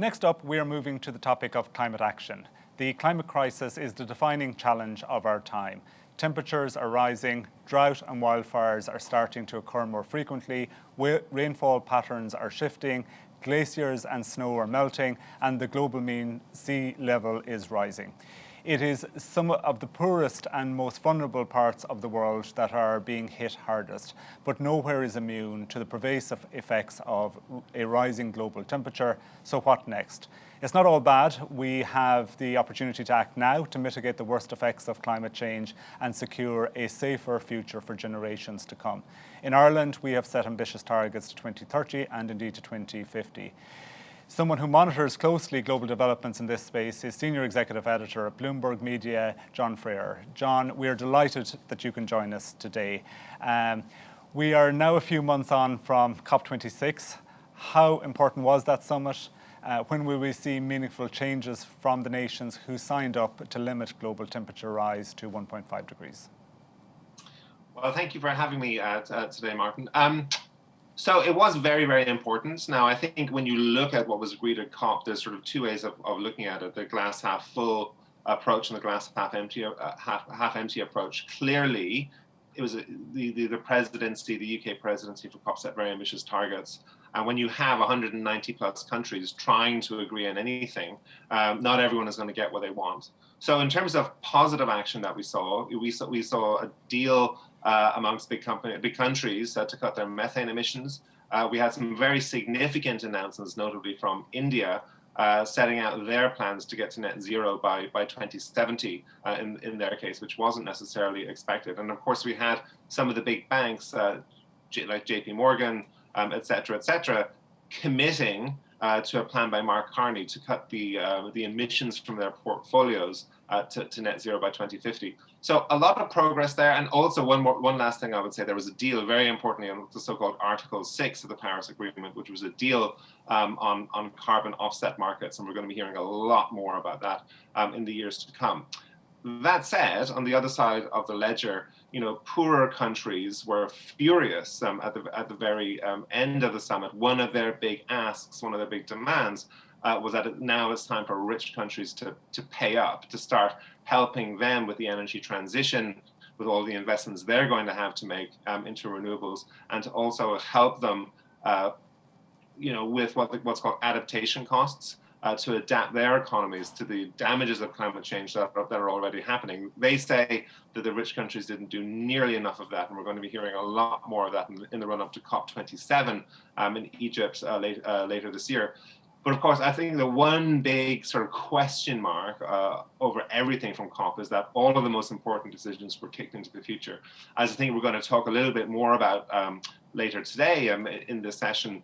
Next up, we are moving to the topic of climate action. The climate crisis is the defining challenge of our time. Temperatures are rising, drought and wildfires are starting to occur more frequently, rainfall patterns are shifting, glaciers and snow are melting, and the global mean sea level is rising. It is some of the poorest and most vulnerable parts of the world that are being hit hardest, but nowhere is immune to the pervasive effects of a rising global temperature. So what next? It's not all bad. We have the opportunity to act now to mitigate the worst effects of climate change and secure a safer future for generations to come. In Ireland, we have set ambitious targets to 2030 and indeed to 2050. Someone who monitors closely global developments in this space is Senior Executive Editor at Bloomberg Media, John Freer. John, we are delighted that you can join us today. We are now a few months on from COP26. How important was that summit? When will we see meaningful changes from the nations who signed up to limit global temperature rise to 1.5 degrees? Well, thank you for having me today, Martin. So it was very, very important. Now, I think when you look at what was agreed at COP, there's sort of two ways of looking at it: the glass half full approach and the glass half empty approach. Clearly, it was the presidency, the UK presidency for COP set very ambitious targets. And when you have 190 plus countries trying to agree on anything, not everyone is going to get what they want. So in terms of positive action that we saw a deal amongst big countries to cut their methane emissions. We had some very significant announcements, notably from India, setting out their plans to get to net zero by 2070 in their case, which wasn't necessarily expected. And of course, we had some of the big banks like JP Morgan, et cetera, committing to a plan by Mark Carney to cut the emissions from their portfolios to net zero by 2050. So a lot of progress there. And also one last thing I would say, there was a deal very importantly on the so-called Article 6 of the Paris Agreement, which was a deal on carbon offset markets. And we're going to be hearing a lot more about that in the years to come. That said, on the other side of the ledger, poorer countries were furious at the very end of the summit. One of their big asks, one of their big demands was that now it's time for rich countries to pay up, to start helping them with the energy transition, with all the investments they're going to have to make into renewables, and to also help them with what's called adaptation costs. To adapt their economies to the damages of climate change that are already happening. They say that the rich countries didn't do nearly enough of that, and we're going to be hearing a lot more of that in the run-up to COP27 in Egypt later this year. But of course, I think the one big sort of question mark over everything from COP is that all of the most important decisions were kicked into the future. As I think we're going to talk a little bit more about later today in this session,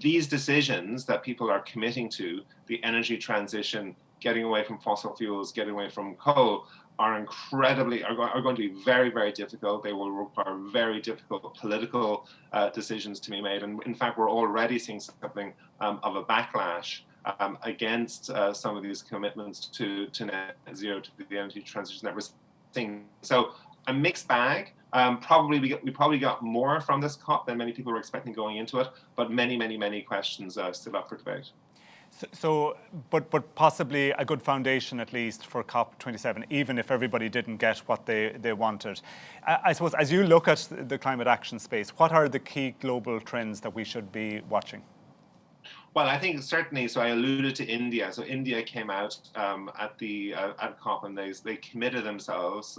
these decisions that people are committing to, the energy transition, getting away from fossil fuels, getting away from coal, are going to be very, very difficult. They will require very difficult political decisions to be made. And in fact, we're already seeing something of a backlash against some of these commitments to net zero, to the energy transition that we're seeing. So a mixed bag. We probably got more from this COP than many people were expecting going into it, but many questions still up for debate. But possibly a good foundation at least for COP27, even if everybody didn't get what they wanted. I suppose as you look at the climate action space, what are the key global trends that we should be watching? Well, I think certainly, so I alluded to India. So India came out at COP and they committed themselves,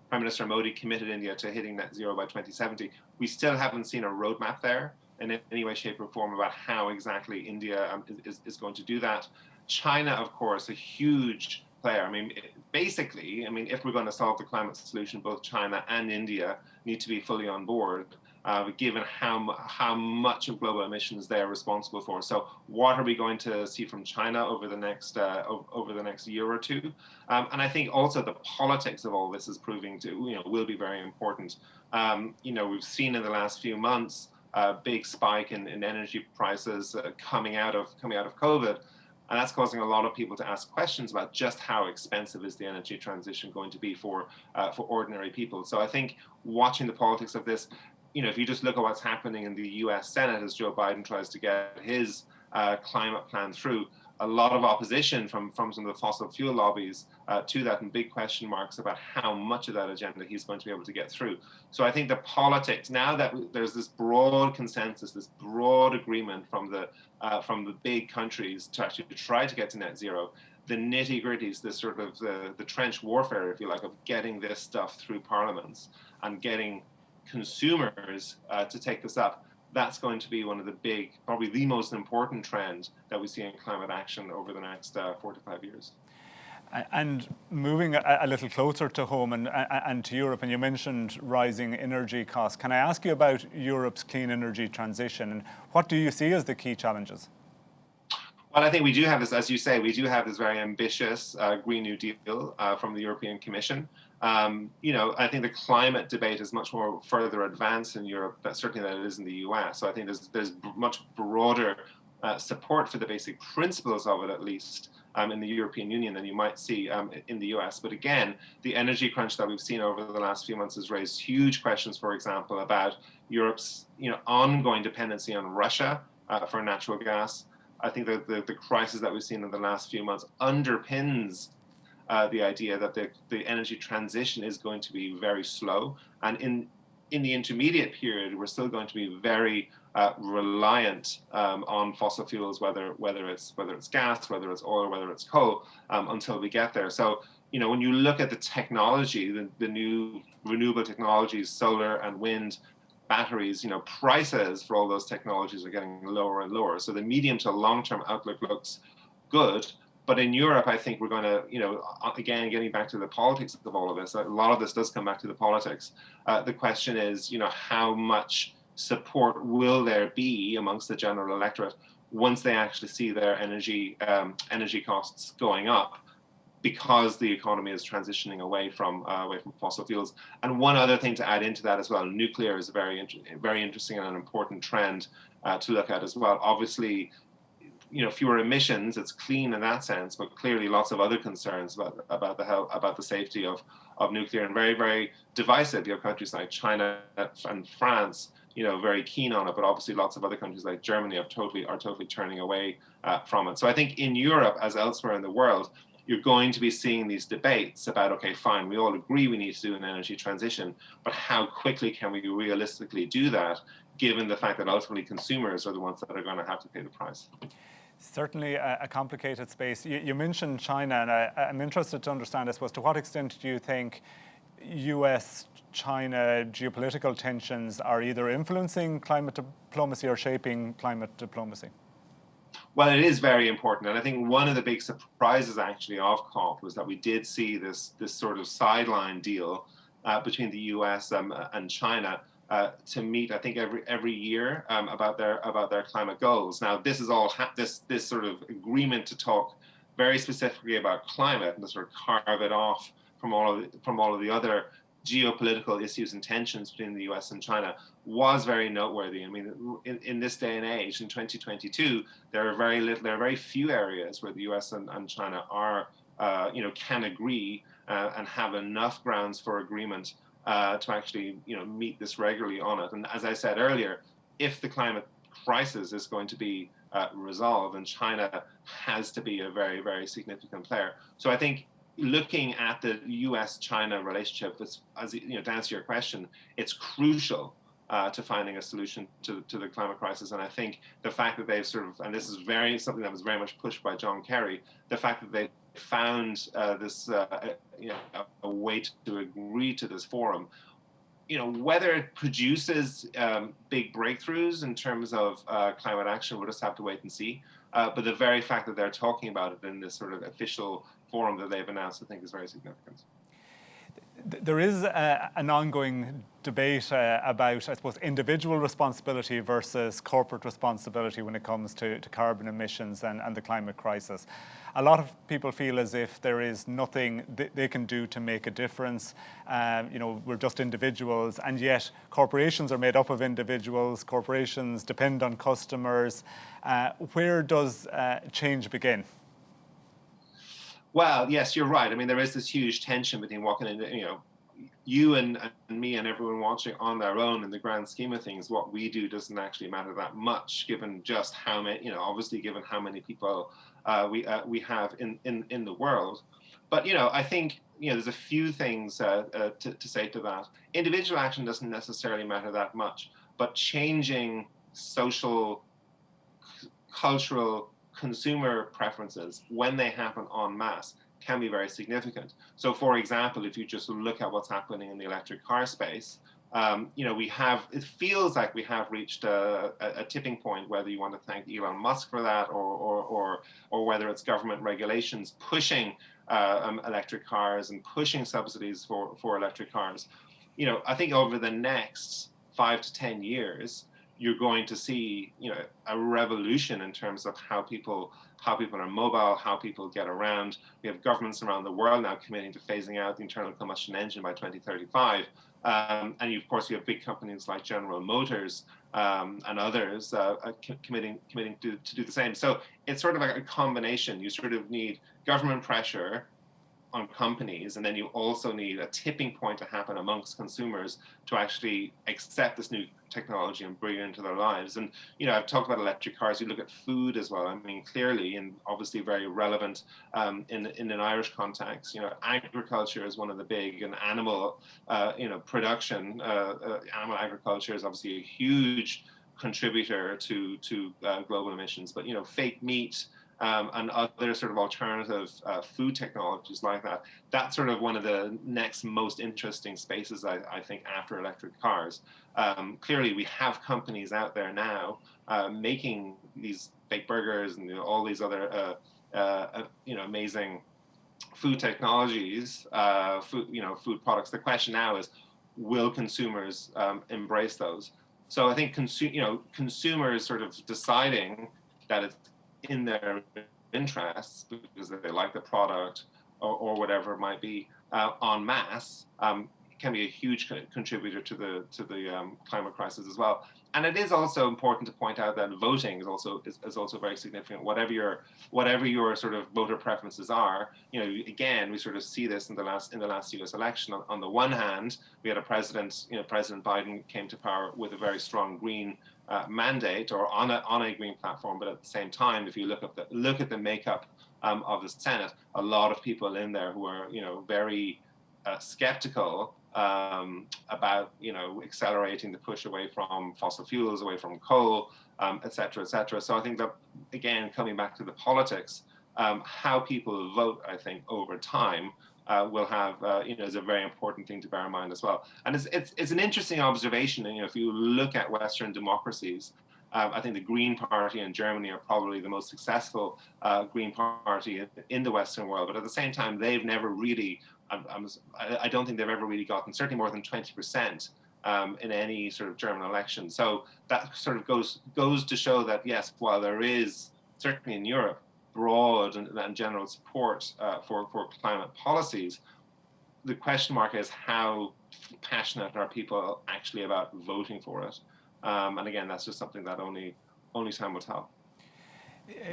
Prime Minister Modi committed India to hitting net zero by 2070. We still haven't seen a roadmap there in any way, shape or form about how exactly India is going to do that. China, of course, a huge player. If we're going to solve the climate solution, both China and India need to be fully on board. Given how much of global emissions they are responsible for. So what are we going to see from China over the next year or two? And I think also the politics of all this is proving will be very important. We've seen in the last few months a big spike in energy prices coming out of COVID. And that's causing a lot of people to ask questions about just how expensive is the energy transition going to be for ordinary people. So I think watching the politics of this, if you just look at what's happening in the US Senate as Joe Biden tries to get his climate plan through, a lot of opposition from some of the fossil fuel lobbies to that, and big question marks about how much of that agenda he's going to be able to get through. So I think the politics, now that there's this broad consensus, this broad agreement from the big countries to actually try to get to net zero, the nitty-gritties, the sort of the trench warfare, if you like, of getting this stuff through parliaments and getting consumers to take this up, that's going to be one of the big, probably the most important trend that we see in climate action over the next 4 to 5 years. And moving a little closer to home and to Europe, and you mentioned rising energy costs. Can I ask you about Europe's clean energy transition, and what do you see as the key challenges? Well, I think we do have this, as you say, we do have this very ambitious Green New Deal from the European Commission. I think the climate debate is much more further advanced in Europe, certainly than it is in the US. So I think there's much broader support for the basic principles of it, at least in the European Union, than you might see in the US. But again, the energy crunch that we've seen over the last few months has raised huge questions, for example, about Europe's ongoing dependency on Russia for natural gas. I think that the crisis that we've seen in the last few months underpins the idea that the energy transition is going to be very slow, and in the intermediate period, we're still going to be very reliant on fossil fuels, whether it's gas, whether it's oil, whether it's coal, until we get there. So when you look at the technology, the new renewable technologies, solar and wind, batteries, prices for all those technologies are getting lower and lower. So the medium to long-term outlook looks good. But in Europe, I think we're going to, again, getting back to the politics of all of this, a lot of this does come back to the politics. The question is, how much support will there be amongst the general electorate once they actually see their energy costs going up, because the economy is transitioning away from fossil fuels. And one other thing to add into that as well, nuclear is a very interesting and an important trend to look at as well. Obviously, fewer emissions, it's clean in that sense, but clearly lots of other concerns about the health, about the safety of nuclear, and very, very divisive. You have countries like China and France, very keen on it, but obviously lots of other countries like Germany are totally turning away from it. So I think in Europe, as elsewhere in the world, you're going to be seeing these debates about, okay, fine, we all agree we need to do an energy transition, but how quickly can we realistically do that, given the fact that ultimately consumers are the ones that are going to have to pay the price? Certainly a complicated space. You mentioned China, and I'm interested to understand, I suppose, to what extent do you think US-China geopolitical tensions are either influencing climate diplomacy or shaping climate diplomacy? Well, it is very important. And I think one of the big surprises actually of COP was that we did see this sort of sideline deal between the US and China to meet, I think, every year about their climate goals. Now, this is all this sort of agreement to talk very specifically about climate and to sort of carve it off from all of the other geopolitical issues and tensions between the US and China was very noteworthy. I mean, in this day and age, in 2022, there are very few areas where the US and China are, can agree and have enough grounds for agreement to actually, meet this regularly on it. And as I said earlier, if the climate crisis is going to be resolved, then China has to be a very, very significant player. So I think looking at the US-China relationship, to answer your question, it's crucial to finding a solution to the climate crisis. And I think the fact that they've and this is something that was very much pushed by John Kerry, the fact that they found a way to agree to this forum, whether it produces big breakthroughs in terms of climate action, we'll just have to wait and see. But the very fact that they're talking about it in this sort of official forum that they've announced, I think, is very significant. There is an ongoing debate about, I suppose, individual responsibility versus corporate responsibility when it comes to carbon emissions and the climate crisis. A lot of people feel as if there is nothing they can do to make a difference. We're just individuals, and yet corporations are made up of individuals. Corporations depend on customers. Where does change begin? Well, yes, you're right. I mean, there is this huge tension between what can, you and me and everyone watching on their own in the grand scheme of things. What we do doesn't actually matter that much, given just how many, obviously given how many people we have in the world. But I think there's a few things to say to that. Individual action doesn't necessarily matter that much, but changing social, cultural, consumer preferences when they happen en masse can be very significant. So, for example, if you just look at what's happening in the electric car space, it feels like we have reached a tipping point, whether you want to thank Elon Musk for that or whether it's government regulations pushing electric cars and pushing subsidies for electric cars. I think over the next 5 to 10 years, you're going to see, a revolution in terms of how people are mobile, how people get around. We have governments around the world now committing to phasing out the internal combustion engine by 2035. And of course, you have big companies like General Motors and others committing to do the same. So it's sort of like a combination. You sort of need government pressure on companies, and then you also need a tipping point to happen amongst consumers to actually accept this new technology and bring it into their lives. And I've talked about electric cars. You look at food as well. I mean, clearly, and obviously very relevant in an Irish context. Agriculture is one of the big, and animal production. Animal agriculture is obviously a huge contributor to global emissions. But fake meat. And other sort of alternative food technologies like that. That's sort of one of the next most interesting spaces, I think, after electric cars. Clearly, we have companies out there now making these fake burgers and all these other amazing food technologies, food products. The question now is, will consumers embrace those? So I think consumers sort of deciding that it's in their interests because they like the product or whatever it might be en masse can be a huge contributor to the climate crisis as well. And it is also important to point out that voting is also very significant. Whatever your sort of voter preferences are, again, we sort of see this in the last U.S. election. On the one hand, we had a president, President Biden came to power with a very strong green mandate or on a green platform, but at the same time, if you look at the makeup of the Senate, a lot of people in there who are very skeptical about accelerating the push away from fossil fuels, away from coal, et cetera, et cetera. So I think that, again, coming back to the politics, how people vote, I think, over time will have is a very important thing to bear in mind as well. And it's an interesting observation. And if you look at Western democracies, I think the Green Party in Germany are probably the most successful Green Party in the Western world. But at the same time, they've never really, I don't think they've ever really gotten certainly more than 20% in any sort of German election. So that sort of goes to show that, yes, while there is certainly in Europe broad and general support for climate policies, the question mark is how passionate are people actually about voting for it? And again, that's just something that only time will tell.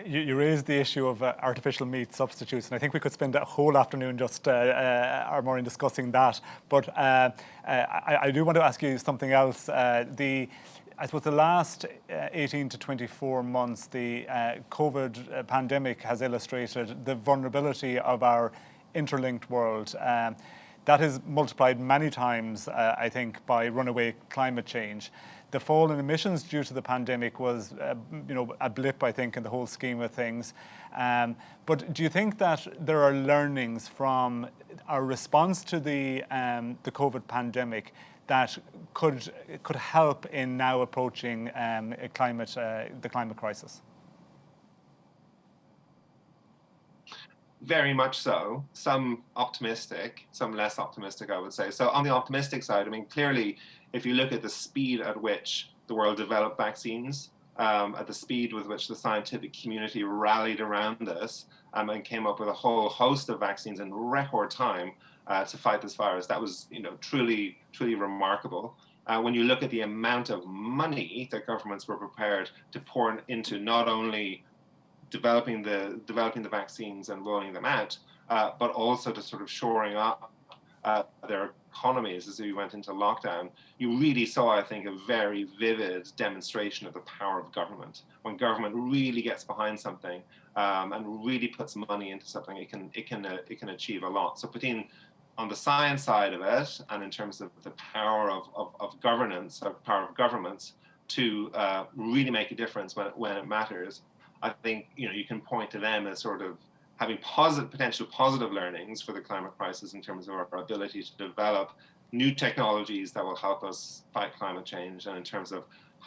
You raised the issue of artificial meat substitutes, and I think we could spend a whole afternoon just or more in discussing that. But I do want to ask you something else. I suppose the last 18 to 24 months, the COVID pandemic has illustrated the vulnerability of our interlinked world. That is multiplied many times, I think, by runaway climate change. The fall in emissions due to the pandemic was, a blip, I think, in the whole scheme of things. But do you think that there are learnings from our response to the COVID pandemic that could help in now approaching the climate crisis? Very much so. Some optimistic, some less optimistic, I would say. So on the optimistic side, I mean, clearly, if you look at the speed at which the world developed vaccines, at the speed with which the scientific community rallied around this and came up with a whole host of vaccines in record time to fight this virus, that was, truly remarkable. When you look at the amount of money that governments were prepared to pour into not only developing the vaccines and rolling them out, but also to sort of shoring up their economies as we went into lockdown, you really saw, I think, a very vivid demonstration of the power of government. When government really gets behind something and really puts money into something, it can achieve a lot. So putting on the science side of it, and in terms of the power of governance, of power of governments to really make a difference when it matters, I think you can point to them as sort of having potential positive learnings for the climate crisis in terms of our ability to develop new technologies that will help us fight climate change, and in terms of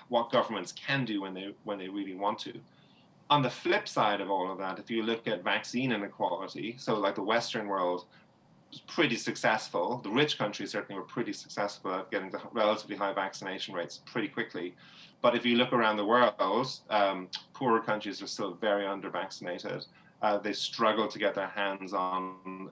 what governments can do when they really want to. On the flip side of all of that, if you look at vaccine inequality, so like the Western world was pretty successful. The rich countries certainly were pretty successful at getting the relatively high vaccination rates pretty quickly. But if you look around the world, poorer countries are still very under-vaccinated. They struggle to get their hands on,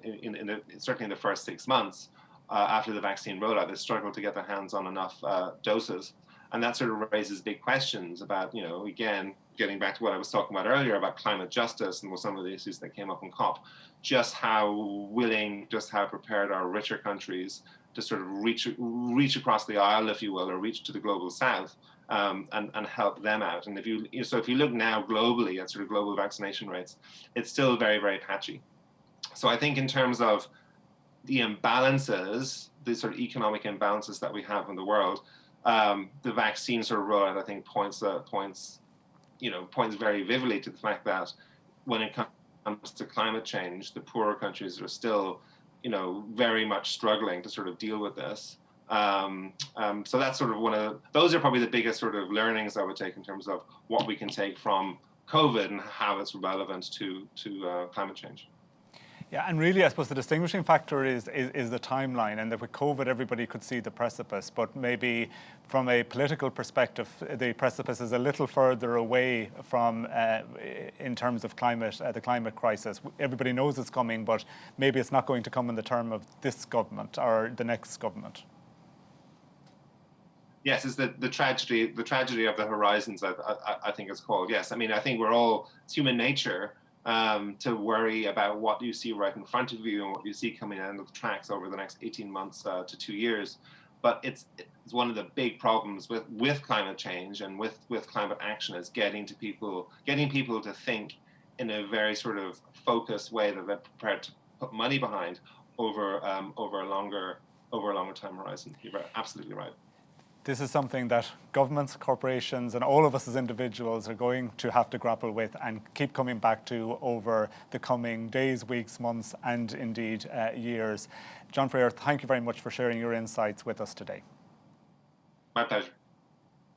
certainly in the first 6 months after the vaccine rollout, they struggle to get their hands on enough doses. And that sort of raises big questions about, again, getting back to what I was talking about earlier about climate justice and some of the issues that came up in COP, just how willing, just how prepared are richer countries to sort of reach across the aisle, if you will, or reach to the global south and help them out. And if you look now globally at sort of global vaccination rates, it's still very, very patchy. So I think in terms of the imbalances, the sort of economic imbalances that we have in the world, the vaccine sort of rollout, I think, points very vividly to the fact that when it comes to climate change, the poorer countries are still, very much struggling to sort of deal with this. So that's sort of those are probably the biggest sort of learnings I would take in terms of what we can take from COVID and how it's relevant to climate change. Yeah, and really, I suppose the distinguishing factor is the timeline, and that with COVID, everybody could see the precipice, but maybe from a political perspective, the precipice is a little further away from, in terms of the climate crisis. Everybody knows it's coming, but maybe it's not going to come in the term of this government or the next government. Yes, it's the tragedy of the horizons, I think it's called. Yes, I mean, I think it's human nature to worry about what you see right in front of you and what you see coming down the tracks over the next 18 months to 2 years. But it's one of the big problems with climate change and with climate action is getting people to think in a very sort of focused way that they're prepared to put money behind over a longer time horizon. You're absolutely right. This is something that governments, corporations, and all of us as individuals are going to have to grapple with and keep coming back to over the coming days, weeks, months, and indeed years. John Freer, thank you very much for sharing your insights with us today. My pleasure.